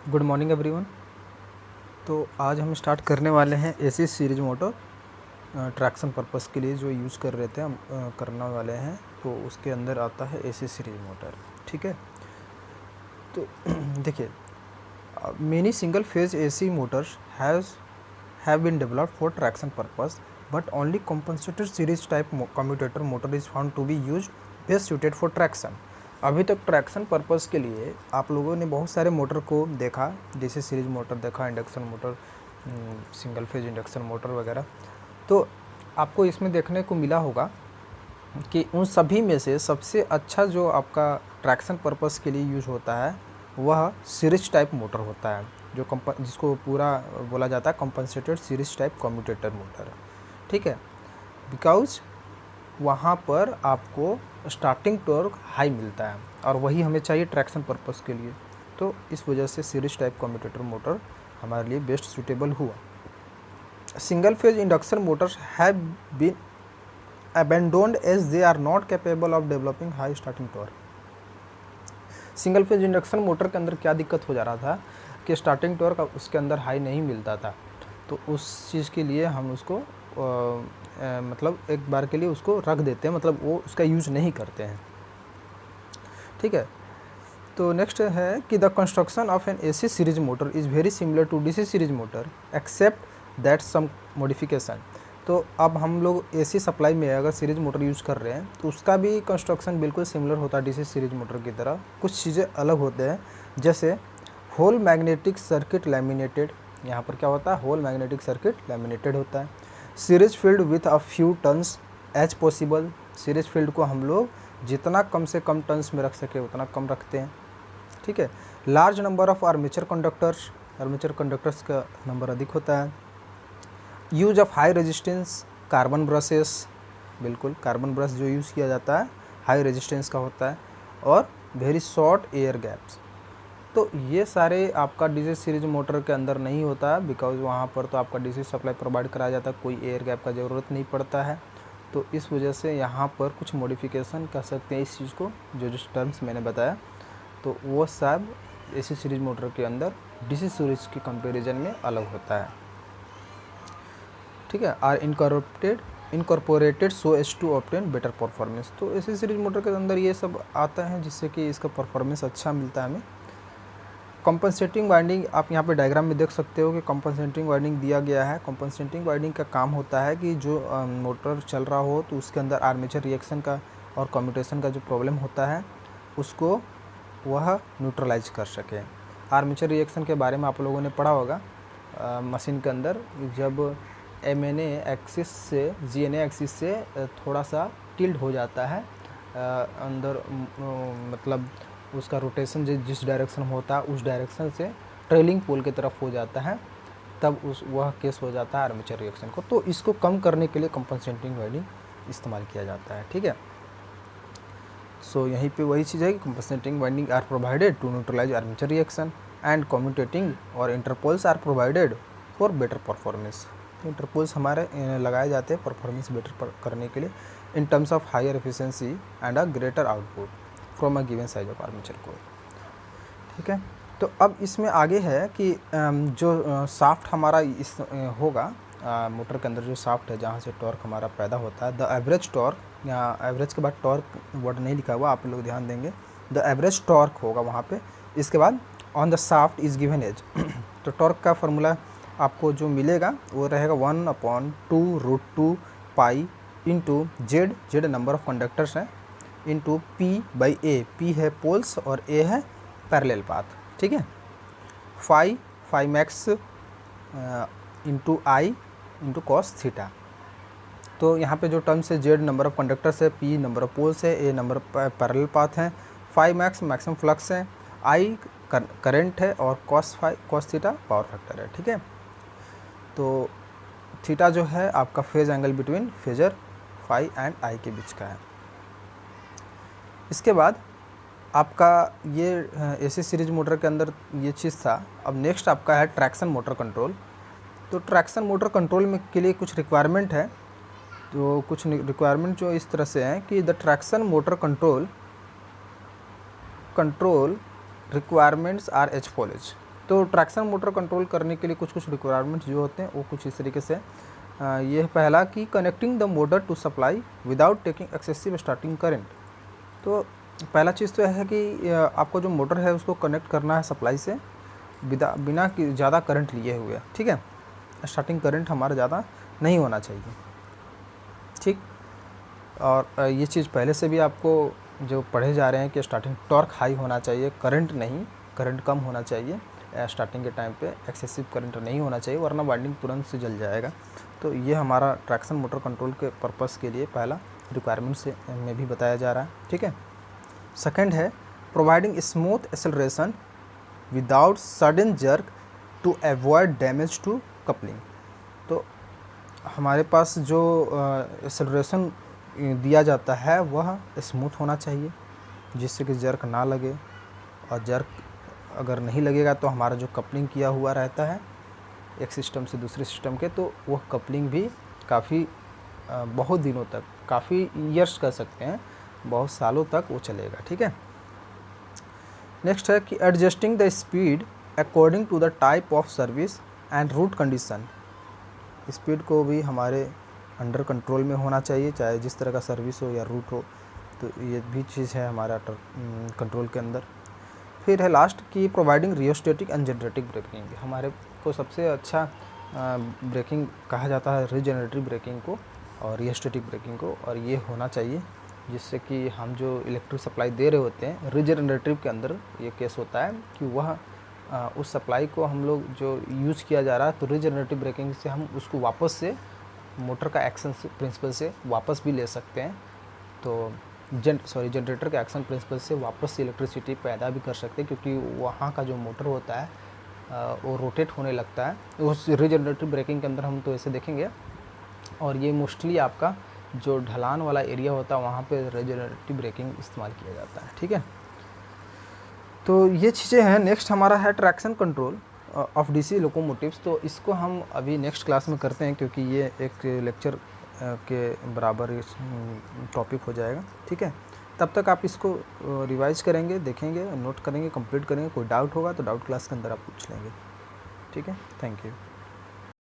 Good morning everyone. तो आज हम स्टार्ट करने वाले हैं AC series motor traction purpose के लिए जो यूज़ कर रहे थे हम करने वाले हैं। तो उसके अंदर आता है एसी सीरीज मोटर। ठीक है, तो देखिए, many single phase AC motors have been developed for traction purpose but only compensated series type commutator motor is found to be use best suited for traction. अभी तक ट्रैक्शन पर्पस के लिए आप लोगों ने बहुत सारे मोटर को देखा, जैसे सीरीज मोटर देखा, induction motor, single phase induction motor वगैरह। तो आपको इसमें देखने को मिला होगा कि उन सभी में से सबसे अच्छा जो आपका ट्रैक्शन पर्पस के लिए यूज़ होता है वह सीरीज टाइप मोटर होता है, जो जिसको पूरा बोला जाता है compensated series type commutator motor. ठीक है, बिकॉज वहाँ पर आपको स्टार्टिंग टॉर्क हाई मिलता है और वही हमें चाहिए ट्रैक्शन पर्पस के लिए। तो इस वजह से सीरीज टाइप कम्यूटेटर मोटर हमारे लिए बेस्ट सूटेबल हुआ। Single phase induction motors have been abandoned as they are not capable of developing high starting torque। Single phase induction motor के अंदर क्या दिक्कत हो जा रहा था कि स्टार्टिंग टॉर्क उसके अंदर हाई नहीं मिलता था। तो उस चीज़ के लिए हम उसको मतलब एक बार के लिए उसको रख देते हैं, मतलब वो उसका यूज नहीं करते हैं। ठीक है, तो नेक्स्ट है कि the construction of an AC series motor is very similar to DC series motor except that some modification. तो अब हम लोग एसी सप्लाई में अगर सीरीज मोटर यूज़ कर रहे हैं तो उसका भी कंस्ट्रक्शन बिल्कुल सिमिलर होता है डीसी सीरीज मोटर की तरह। कुछ चीज़ें अलग होते हैं, जैसे होल मैग्नेटिक सर्किट लैमिनेटेड। यहाँ पर क्या होता है, होल मैग्नेटिक सर्किट लैमिनेटेड होता है। Series field with a few turns as possible. Series field को हम लोग जितना कम से कम टर्न्स में रख सके उतना कम रखते हैं। ठीक है, large number of armature conductors, armature conductors का नंबर अधिक होता है। Use of high resistance carbon brushes, बिल्कुल कार्बन ब्रश जो यूज़ किया जाता है हाई रेजिस्टेंस का होता है। और वेरी शॉर्ट एयर गैप्स। तो ये सारे आपका डीसी सीरीज मोटर के अंदर नहीं होता है, बिकॉज वहाँ पर तो आपका डीसी सप्लाई प्रोवाइड कराया जाता है, कोई एयर गैप का ज़रूरत नहीं पड़ता है। तो इस वजह से यहाँ पर कुछ मॉडिफिकेशन कर सकते हैं इस चीज़ को, जो जो टर्म्स मैंने बताया। तो वो सब एसी सीरीज मोटर के अंदर डीसी सीरीज के कंपैरिजन में अलग होता है। ठीक है, are incorporated so as to obtain better performance. तो एसी सीरीज मोटर के अंदर ये सब आता है जिससे कि इसका परफॉर्मेंस अच्छा मिलता है हमें। कंपनसेटिंग वाइंडिंग आप यहाँ पे डायग्राम में देख सकते हो कि कंपनसेटिंग वाइंडिंग दिया गया है। कंपनसेटिंग वाइंडिंग का काम होता है कि जो मोटर चल रहा हो तो उसके अंदर आर्मेचर रिएक्शन का और कम्यूटेशन का जो प्रॉब्लम होता है उसको वह न्यूट्रलाइज कर सके। आर्मेचर रिएक्शन के बारे में आप लोगों ने पढ़ा होगा मशीन के अंदर, जब MNA एक्सिस से GNA एक्सिस से थोड़ा सा टिल्ट हो जाता है अंदर, मतलब उसका रोटेशन जिस डायरेक्शन में होता है उस डायरेक्शन से ट्रेलिंग पोल की तरफ हो जाता है, तब वह केस हो जाता है आर्मेचर रिएक्शन को। तो इसको कम करने के लिए कंपनसेटिंग वाइंडिंग इस्तेमाल किया जाता है। ठीक है, सो यहीं पे वही चीज़ है कि compensating winding are provided to neutralize armature reaction and commutating और interpoles are provided for better performance. Interpoles हमारे लगाए जाते हैं परफॉर्मेंस बेटर करने के लिए in terms of higher efficiency and a greater output from a given size of armature core. ठीक है, तो अब इसमें आगे है कि जो शाफ्ट हमारा इस होगा मोटर के अंदर, जो शाफ्ट है जहाँ से टॉर्क हमारा पैदा होता है, द एवरेज टॉर्क, यहाँ एवरेज के बाद टॉर्क वर्ड नहीं लिखा हुआ, आप लोग ध्यान देंगे, द एवरेज टॉर्क होगा वहाँ पे। इसके बाद on the shaft is given as. तो टॉर्क का फॉर्मूला आपको जो मिलेगा वो रहेगा 1/2√2 pi into Z number of conductors हैं, इंटू P/A। P है पोल्स और A है पैरेलल पाथ। ठीक है, phi max into I into cos theta. तो यहाँ पे जो टर्म्स है, जेड नंबर ऑफ कंडक्टर्स है, P नंबर ऑफ पोल्स है, A number of parallel path हैं, फाई मैक्स मैक्सिमम फ्लक्स है, आई करंट है और कॉस थीटा पावर फैक्टर है। ठीक है, तो थीटा जो है आपका phase angle between phasor phi and I के बीच का है। इसके बाद आपका ये एसी सीरीज मोटर के अंदर ये चीज़ था। अब नेक्स्ट आपका है ट्रैक्शन मोटर कंट्रोल। तो ट्रैक्शन मोटर कंट्रोल में के लिए कुछ रिक्वायरमेंट है। तो कुछ रिक्वायरमेंट जो इस तरह से हैं कि the traction motor control requirements are as follows. तो ट्रैक्शन मोटर कंट्रोल करने के लिए कुछ कुछ रिक्वायरमेंट्स जो होते हैं वो कुछ इस तरीके से ये है। पहला कि connecting the motor to supply without taking excessive starting current. तो पहला चीज़ तो यह है कि आपको जो मोटर है उसको कनेक्ट करना है सप्लाई से बिना कि ज़्यादा करंट लिए हुए, ठीक है। स्टार्टिंग करंट हमारा ज़्यादा नहीं होना चाहिए, ठीक। और ये चीज़ पहले से भी आपको जो पढ़े जा रहे हैं कि स्टार्टिंग टॉर्क हाई होना चाहिए, करंट नहीं, करंट कम होना चाहिए स्टार्टिंग के टाइम पे, एक्सेसिव करंट नहीं होना चाहिए वरना वाइंडिंग तुरंत से जल जाएगा। तो ये हमारा ट्रैक्शन मोटर कंट्रोल के पर्पस के लिए पहला रिक्वायरमेंट से में भी बताया जा रहा है, ठीक है। सेकंड है providing smooth acceleration without sudden jerk to avoid damage to coupling. तो हमारे पास जो एक्सेलरेशन दिया जाता है वह स्मूथ होना चाहिए जिससे कि जर्क ना लगे, और जर्क अगर नहीं लगेगा तो हमारा जो कपलिंग किया हुआ रहता है एक सिस्टम से दूसरे सिस्टम के, तो वह कपलिंग भी काफ़ी बहुत दिनों तक, काफ़ी ईयर्स कह सकते हैं, बहुत सालों तक वो चलेगा, ठीक है। नेक्स्ट है कि adjusting the speed according to the type of service and route condition. Speed को भी हमारे अंडर कंट्रोल में होना चाहिए, चाहे जिस तरह का सर्विस हो या रूट हो, तो ये भी चीज़ है हमारा कंट्रोल के अंदर। फिर है लास्ट कि providing rheostatic and generative braking. हमारे को सबसे अच्छा ब्रेकिंग कहा जाता है रीजनरेटिव ब्रेकिंग को और रियोस्टेटिक ब्रेकिंग को, और ये होना चाहिए जिससे कि हम जो इलेक्ट्रिक सप्लाई दे रहे होते हैं, रीजनरेटिव के अंदर ये केस होता है कि वह उस सप्लाई को हम लोग जो यूज़ किया जा रहा है, तो रीजनरेटिव ब्रेकिंग से हम उसको वापस से मोटर का एक्शन प्रिंसिपल से वापस भी ले सकते हैं। तो जनरेटर के एक्शन प्रिंसिपल से वापस से इलेक्ट्रिसिटी पैदा भी कर सकते हैं, क्योंकि वहाँ का जो मोटर होता है वो रोटेट होने लगता है उस रीजनरेटिव ब्रेकिंग के अंदर, हम तो ऐसे देखेंगे। और ये मोस्टली आपका जो ढलान वाला एरिया होता है वहाँ पे रीजनरेटिव ब्रेकिंग इस्तेमाल किया जाता है, ठीक है। तो ये चीज़ें हैं। नेक्स्ट हमारा है traction control of DC locomotives. तो इसको हम अभी नेक्स्ट क्लास में करते हैं, क्योंकि ये एक लेक्चर के बराबर टॉपिक हो जाएगा, ठीक है। तब तक आप इसको रिवाइज करेंगे, देखेंगे, नोट करेंगे, कंप्लीट करेंगे। कोई डाउट होगा तो डाउट क्लास के अंदर आप पूछ लेंगे, ठीक है। Thank you.